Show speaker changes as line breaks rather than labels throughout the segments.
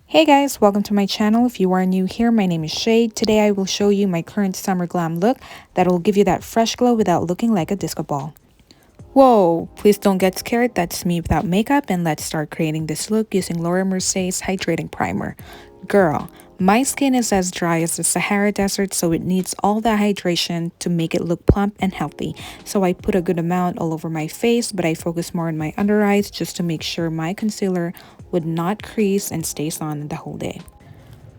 Hey guys, welcome to my channel. If you are new here, my name is Shade. Today I will show you my current summer glam look that will give you that fresh glow without looking like a disco ball. Whoa, please don't get scared, that's me without makeup, and let's start creating this look using Laura Mercier's Hydrating Primer. Girl, my skin is as dry as the Sahara Desert, so it needs all that hydration to make it look plump and healthy. So I put a good amount all over my face, but I focus more on my under eyes just to make sure my concealer would not crease and stays on the whole day.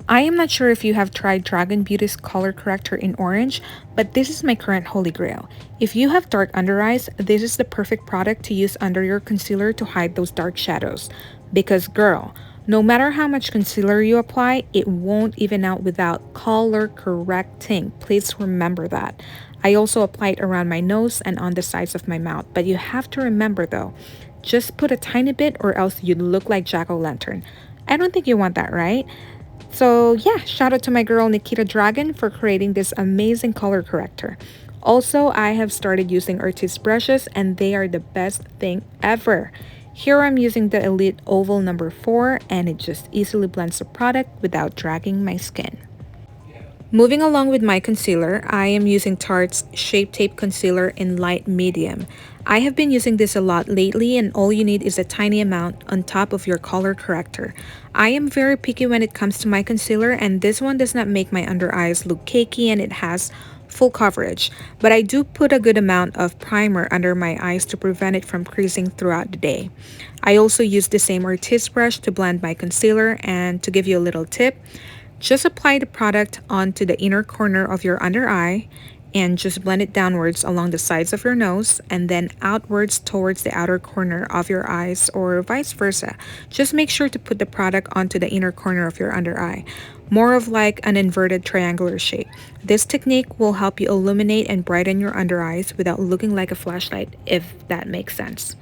I am not sure if you have tried Dragon Beauty's color corrector in orange, but this is my current holy grail. If you have dark under eyes, this is the perfect product to use under your concealer to hide those dark shadows. Because girl, no matter how much concealer you apply, it won't even out without color correcting. Please remember that. I also apply it around my nose and on the sides of my mouth, but you have to remember though, just put a tiny bit or else you look like Jack-o'-lantern. I don't think you want that, right? So yeah, shout out to my girl Nikita Dragon for creating this amazing color corrector. Also, I have started using Artis brushes and they are the best thing ever. Here I'm using the Elite Oval number 4 and it just easily blends the product without dragging my skin. Moving along with my concealer, I am using Tarte's Shape Tape Concealer in light medium. I have been using this a lot lately and all you need is a tiny amount on top of your color corrector. I am very picky when it comes to my concealer and this one does not make my under eyes look cakey and it has full coverage, but I do put a good amount of primer under my eyes to prevent it from creasing throughout the day. I also use the same Artis brush to blend my concealer, and to give you a little tip, just apply the product onto the inner corner of your under eye and just blend it downwards along the sides of your nose and then outwards towards the outer corner of your eyes or vice versa. Just make sure to put the product onto the inner corner of your under eye, more of like an inverted triangular shape. This technique will help you illuminate and brighten your under eyes without looking like a flashlight, if that makes sense.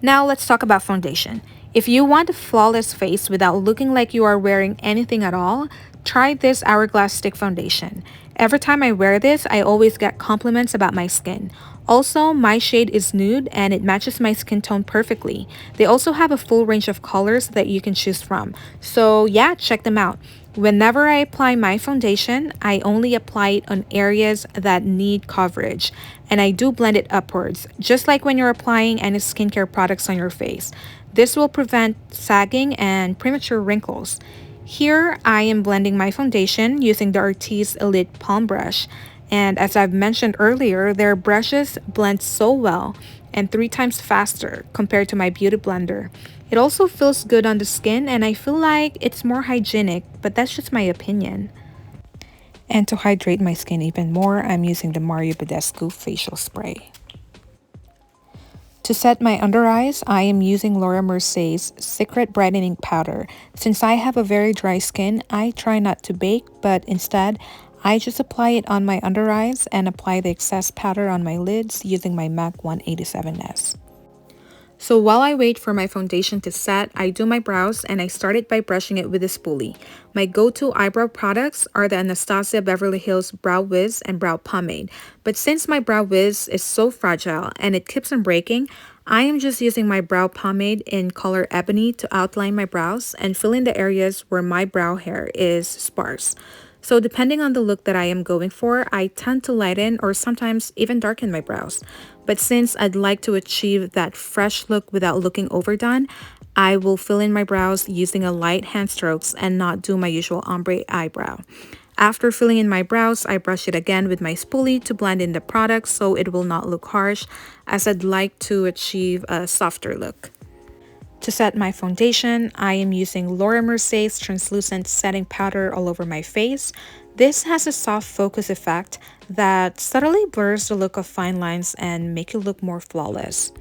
Now let's talk about foundation. If you want a flawless face without looking like you are wearing anything at all, try this Hourglass Stick Foundation. Every time I wear this, I always get compliments about my skin. Also, my shade is nude and it matches my skin tone perfectly. They also have a full range of colors that you can choose from. So yeah, check them out. Whenever I apply my foundation, I only apply it on areas that need coverage, and I do blend it upwards, just like when you're applying any skincare products on your face. This will prevent sagging and premature wrinkles. Here, I am blending my foundation using the Artis Elite Palm Brush, and as I've mentioned earlier, their brushes blend so well and 3 times faster compared to my beauty blender. It also feels good on the skin and I feel like it's more hygienic, but that's just my opinion. And to hydrate my skin even more, I'm using the Mario Badescu facial spray. To set my under eyes, I am using Laura Mercier's Secret Brightening Powder. Since I have a very dry skin, I try not to bake, but instead, I just apply it on my under eyes and apply the excess powder on my lids using my MAC 187S. So while I wait for my foundation to set, I do my brows and I started by brushing it with a spoolie. My go-to eyebrow products are the Anastasia Beverly Hills Brow Wiz and Brow Pomade. But since my Brow Wiz is so fragile and it keeps on breaking, I am just using my brow pomade in color Ebony to outline my brows and fill in the areas where my brow hair is sparse. So depending on the look that I am going for, I tend to lighten or sometimes even darken my brows. But since I'd like to achieve that fresh look without looking overdone, I will fill in my brows using a light hand strokes and not do my usual ombre eyebrow. After filling in my brows, I brush it again with my spoolie to blend in the product so it will not look harsh, as I'd like to achieve a softer look. To set my foundation, I am using Laura Mercier's translucent setting powder all over my face. This has a soft focus effect that subtly blurs the look of fine lines and make it look more flawless.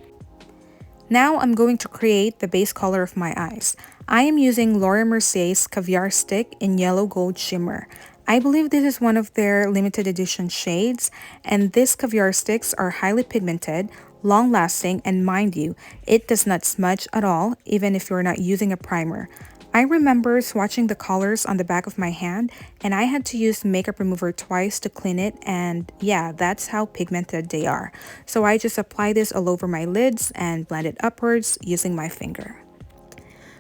Now I'm going to create the base color of my eyes. I am using Laura Mercier's Caviar Stick in Yellow Gold Shimmer. I believe this is one of their limited edition shades, and these caviar sticks are highly pigmented, long-lasting, and mind you, it does not smudge at all, even if you're not using a primer. I remember swatching the colors on the back of my hand, and I had to use makeup remover twice to clean it, and yeah, that's how pigmented they are. So I just apply this all over my lids and blend it upwards using my finger.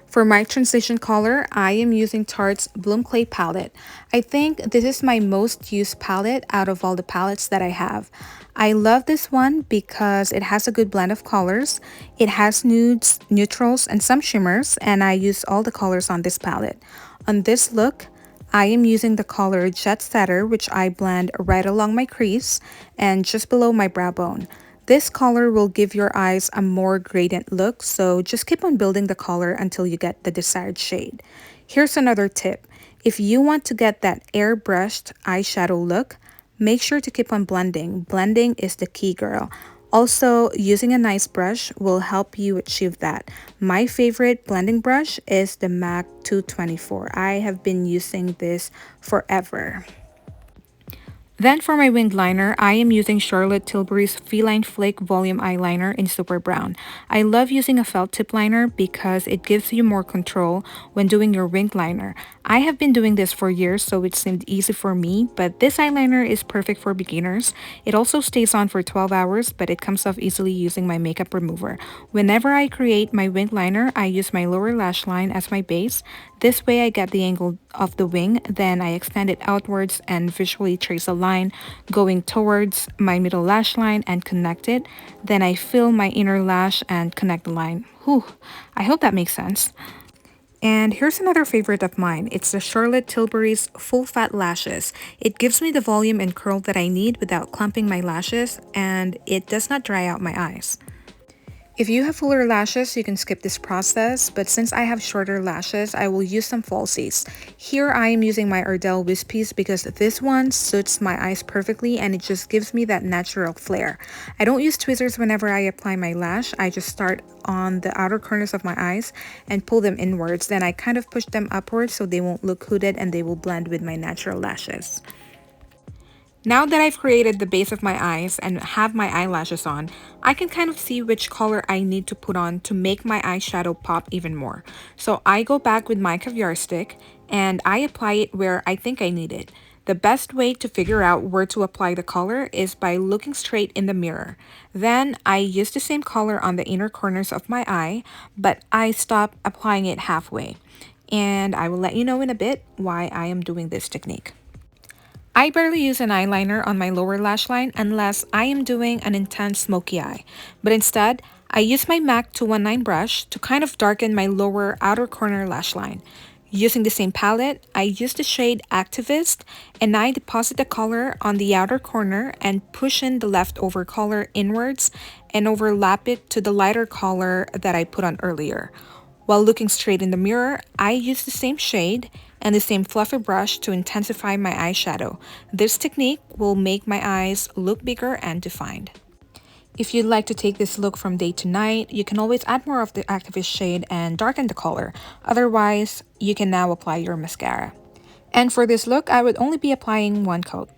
For my transition color, I am using Tarte's Bloom Clay palette. I think this is my most used palette out of all the palettes that I have. I love this one because it has a good blend of colors. It has nudes, neutrals, and some shimmers, and I use all the colors on this palette. On this look, I am using the color Jet Setter, which I blend right along my crease and just below my brow bone. This color will give your eyes a more gradient look, so just keep on building the color until you get the desired shade. Here's another tip. If you want to get that airbrushed eyeshadow look, make sure to keep on blending. Blending is the key, girl. Also, using a nice brush will help you achieve that. My favorite blending brush is the MAC 224. I have been using this forever. Then for my winged liner, I am using Charlotte Tilbury's Feline Flake Volume Eyeliner in Super Brown. I love using a felt tip liner because it gives you more control when doing your winged liner. I have been doing this for years, so it seemed easy for me, but this eyeliner is perfect for beginners. It also stays on for 12 hours, but it comes off easily using my makeup remover. Whenever I create my winged liner, I use my lower lash line as my base. This way I get the angle of the wing, then I extend it outwards and visually trace a line going towards my middle lash line and connect it. Then I fill my inner lash and connect the line. Whew, I hope that makes sense. And here's another favorite of mine. It's the Charlotte Tilbury's Full Fat Lashes. It gives me the volume and curl that I need without clumping my lashes, and it does not dry out my eyes. If you have fuller lashes, you can skip this process, but since I have shorter lashes, I will use some falsies. Here I am using my Ardell Wispies because this one suits my eyes perfectly and it just gives me that natural flare. I don't use tweezers whenever I apply my lash. I just start on the outer corners of my eyes and pull them inwards. Then I kind of push them upwards so they won't look hooded and they will blend with my natural lashes. Now that I've created the base of my eyes and have my eyelashes on, I can kind of see which color I need to put on to make my eyeshadow pop even more. So I go back with my caviar stick and I apply it where I think I need it. The best way to figure out where to apply the color is by looking straight in the mirror. Then I use the same color on the inner corners of my eye, but I stop applying it halfway. And I will let you know in a bit why I am doing this technique. I barely use an eyeliner on my lower lash line unless I am doing an intense smoky eye, but instead, I use my MAC 219 brush to kind of darken my lower outer corner lash line. Using the same palette, I use the shade Activist and I deposit the color on the outer corner and push in the leftover color inwards and overlap it to the lighter color that I put on earlier. While looking straight in the mirror, I use the same shade and the same fluffy brush to intensify my eyeshadow. This technique will make my eyes look bigger and defined. If you'd like to take this look from day to night, you can always add more of the Activist shade and darken the color. Otherwise, you can now apply your mascara. And for this look, I would only be applying one coat.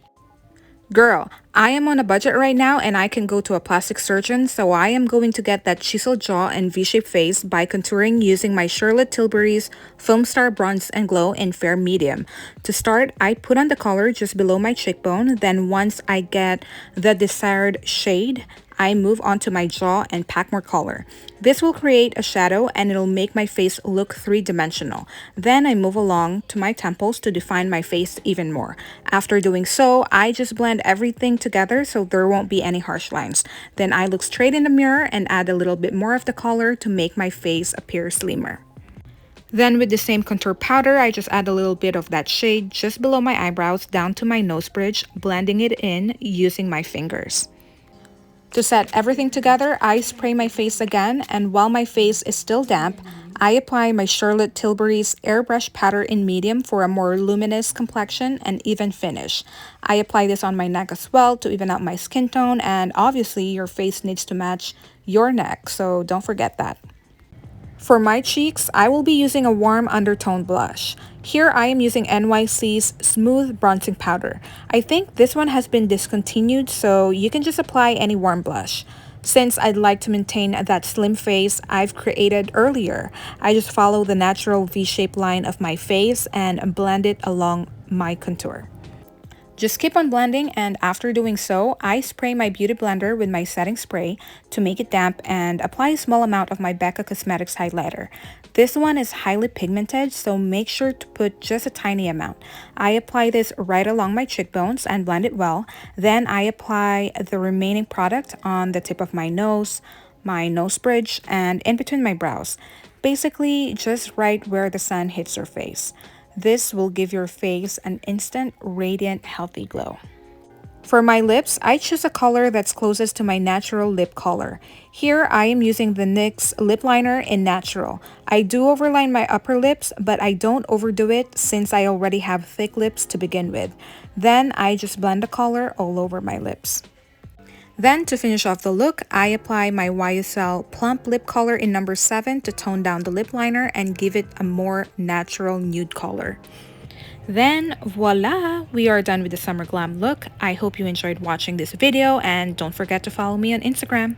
Girl, I am on a budget right now and I can go to a plastic surgeon, so I am going to get that chiseled jaw and V-shaped face by contouring using my Charlotte Tilbury's Film Star Bronze and Glow in Fair Medium. To start, I put on the color just below my cheekbone, then once I get the desired shade, I move onto my jaw and pack more color. This will create a shadow and it'll make my face look three-dimensional. Then I move along to my temples to define my face even more. After doing so, I just blend everything together so there won't be any harsh lines. Then I look straight in the mirror and add a little bit more of the color to make my face appear slimmer. Then with the same contour powder, I just add a little bit of that shade just below my eyebrows down to my nose bridge, blending it in using my fingers. To set everything together, I spray my face again, and while my face is still damp, I apply my Charlotte Tilbury's Airbrush Powder in medium for a more luminous complexion and even finish. I apply this on my neck as well to even out my skin tone, and obviously your face needs to match your neck, so don't forget that. For my cheeks, I will be using a warm undertone blush. Here I am using NYC's Smooth Bronzing Powder. I think this one has been discontinued, so you can just apply any warm blush. Since I'd like to maintain that slim face I've created earlier, I just follow the natural V-shaped line of my face and blend it along my contour. Just keep on blending, and after doing so, I spray my beauty blender with my setting spray to make it damp and apply a small amount of my Becca Cosmetics highlighter. This one is highly pigmented, so make sure to put just a tiny amount. I apply this right along my cheekbones and blend it well. Then I apply the remaining product on the tip of my nose bridge, and in between my brows. Basically, just right where the sun hits your face. This will give your face an instant, radiant, healthy glow. For my lips, I choose a color that's closest to my natural lip color. Here, I am using the NYX lip liner in Natural. I do overline my upper lips, but I don't overdo it since I already have thick lips to begin with. Then, I just blend the color all over my lips. Then, to finish off the look, I apply my YSL Plump Lip Color in number 7 to tone down the lip liner and give it a more natural nude color. Then, voila! We are done with the summer glam look. I hope you enjoyed watching this video, and don't forget to follow me on Instagram.